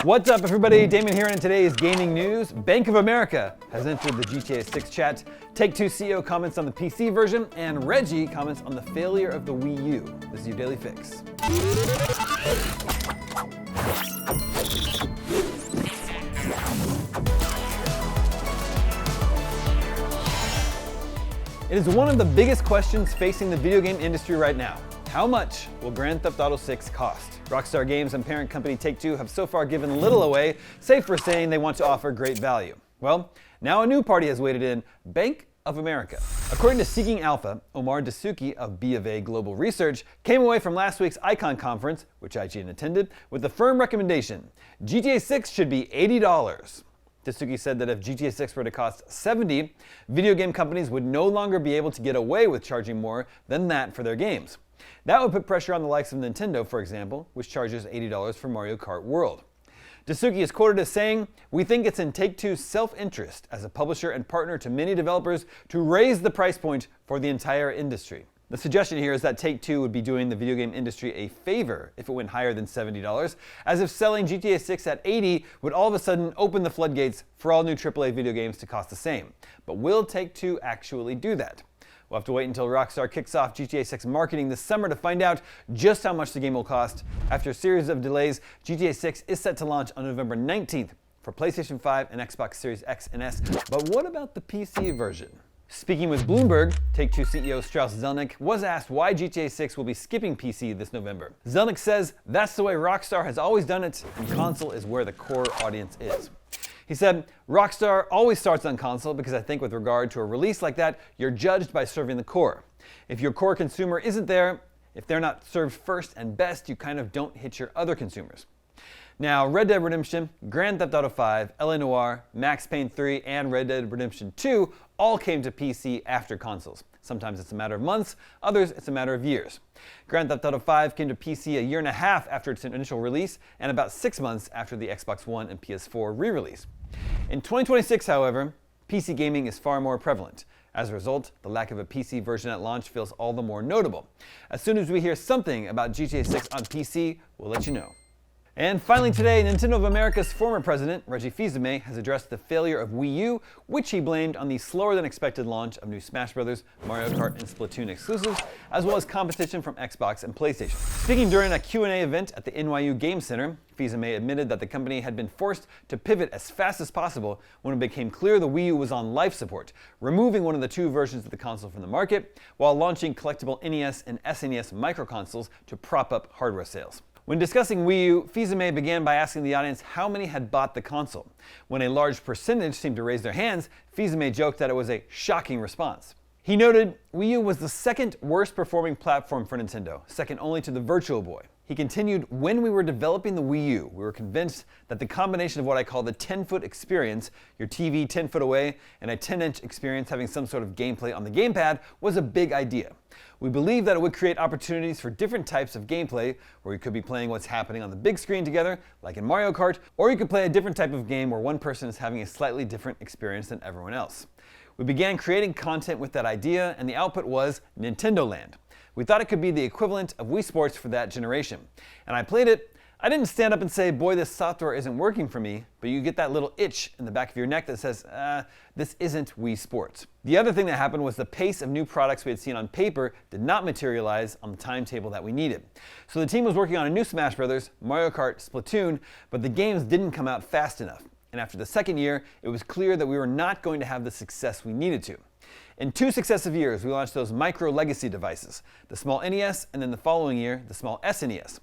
What's up, everybody? Damon here, and in today's gaming news, Bank of America has entered the GTA 6 chat, Take-Two CEO comments on the PC version, and Reggie comments on the failure of the Wii U. This is your Daily Fix. It is one of the biggest questions facing the video game industry right now. How much will Grand Theft Auto 6 cost? Rockstar Games and parent company Take-Two have so far given little away, save for saying they want to offer great value. Well, now a new party has waded in, Bank of America. According to Seeking Alpha, Omar Dessouky of BofA Global Research came away from last week's Icon conference, which IGN attended, with the firm recommendation: GTA 6 should be $80. Dessouky said that if GTA 6 were to cost $70, video game companies would no longer be able to get away with charging more than that for their games. That would put pressure on the likes of Nintendo, for example, which charges $80 for Mario Kart World. Dessouky is quoted as saying, "We think it's in Take-Two's self-interest as a publisher and partner to many developers to raise the price point for the entire industry." The suggestion here is that Take-Two would be doing the video game industry a favor if it went higher than $70, as if selling GTA 6 at $80 would all of a sudden open the floodgates for all new AAA video games to cost the same. But will Take-Two actually do that? We'll have to wait until Rockstar kicks off GTA 6 marketing this summer to find out just how much the game will cost. After a series of delays, GTA 6 is set to launch on November 19th for PlayStation 5 and Xbox Series X and S. But what about the PC version? Speaking with Bloomberg, Take-Two CEO Strauss Zelnick was asked why GTA 6 will be skipping PC this November. Zelnick says that's the way Rockstar has always done it, and console is where the core audience is. He said, "Rockstar always starts on console because I think with regard to a release like that, you're judged by serving the core. If your core consumer isn't there, if they're not served first and best, you kind of don't hit your other consumers." Now, Red Dead Redemption, Grand Theft Auto 5, LA Noire, Max Payne 3, and Red Dead Redemption 2 all came to PC after consoles. Sometimes it's a matter of months, others it's a matter of years. Grand Theft Auto 5 came to PC a year and a half after its initial release, and about 6 months after the Xbox One and PS4 re-release. In 2026, however, PC gaming is far more prevalent. As a result, the lack of a PC version at launch feels all the more notable. As soon as we hear something about GTA 6 on PC, we'll let you know. And finally today, Nintendo of America's former president, Reggie Fils-Aime, has addressed the failure of Wii U, which he blamed on the slower than expected launch of new Smash Bros., Mario Kart, and Splatoon exclusives, as well as competition from Xbox and PlayStation. Speaking during a Q&A event at the NYU Game Center, Fils-Aime admitted that the company had been forced to pivot as fast as possible when it became clear the Wii U was on life support, removing one of the two versions of the console from the market, while launching collectible NES and SNES microconsoles to prop up hardware sales. When discussing Wii U, Fils-Aime began by asking the audience how many had bought the console. When a large percentage seemed to raise their hands, Fils-Aime joked that it was a shocking response. He noted, Wii U was the second worst performing platform for Nintendo, second only to the Virtual Boy. He continued, when we were developing the Wii U, we were convinced that the combination of what I call the 10-foot experience, your TV 10 foot away, and a 10-inch experience having some sort of gameplay on the gamepad, was a big idea. We believed that it would create opportunities for different types of gameplay, where you could be playing what's happening on the big screen together, like in Mario Kart, or you could play a different type of game where one person is having a slightly different experience than everyone else. We began creating content with that idea, and the output was Nintendo Land. We thought it could be the equivalent of Wii Sports for that generation. And I played it. I didn't stand up and say, boy, this software isn't working for me, but you get that little itch in the back of your neck that says, this isn't Wii Sports. The other thing that happened was the pace of new products we had seen on paper did not materialize on the timetable that we needed. So the team was working on a new Smash Bros., Mario Kart, Splatoon, but the games didn't come out fast enough. And after the second year, it was clear that we were not going to have the success we needed to. In 2 successive years, we launched those micro legacy devices, the small NES, and then the following year, the small SNES.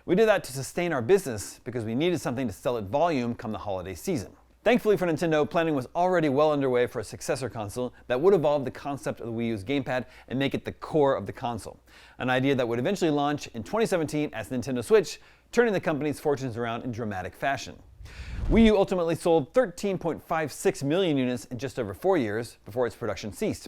We did that to sustain our business because we needed something to sell at volume come the holiday season. Thankfully for Nintendo, planning was already well underway for a successor console that would evolve the concept of the Wii U's gamepad and make it the core of the console, an idea that would eventually launch in 2017 as Nintendo Switch, turning the company's fortunes around in dramatic fashion. Wii U ultimately sold 13.56 million units in just over 4 years before its production ceased.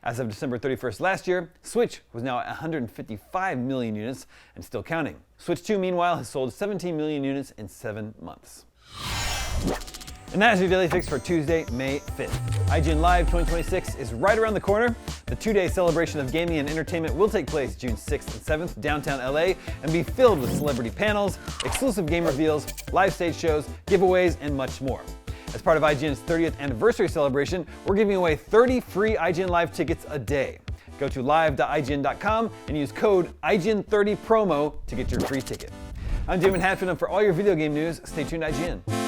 As of December 31st last year, Switch was now at 155 million units and still counting. Switch 2, meanwhile, has sold 17 million units in 7 months. And that is your Daily Fix for Tuesday, May 5th. IGN Live 2026 is right around the corner. The 2-day celebration of gaming and entertainment will take place June 6th and 7th downtown LA and be filled with celebrity panels, exclusive game reveals, live stage shows, giveaways, and much more. As part of IGN's 30th anniversary celebration, we're giving away 30 free IGN Live tickets a day. Go to live.ign.com and use code IGN30promo to get your free ticket. I'm Damon Hatfield, and for all your video game news, stay tuned to IGN.